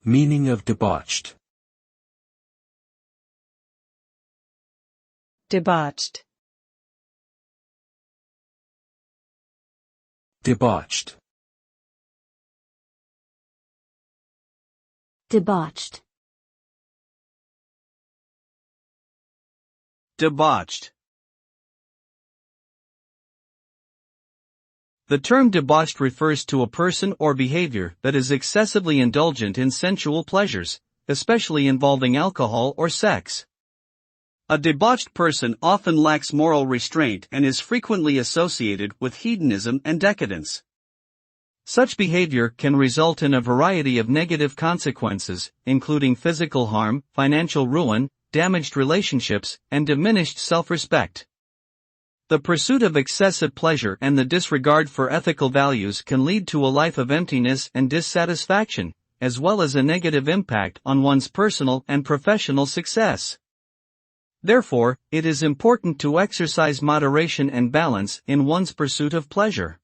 Meaning of debauched. Debauched. Debauched. Debauched. Debauched. The term debauched refers to a person or behavior that is excessively indulgent in sensual pleasures, especially involving alcohol or sex. A debauched person often lacks moral restraint and is frequently associated with hedonism and decadence. Such behavior can result in a variety of negative consequences, including physical harm, financial ruin, damaged relationships, and diminished self-respect. The pursuit of excessive pleasure and the disregard for ethical values can lead to a life of emptiness and dissatisfaction, as well as a negative impact on one's personal and professional success. Therefore, it is important to exercise moderation and balance in one's pursuit of pleasure.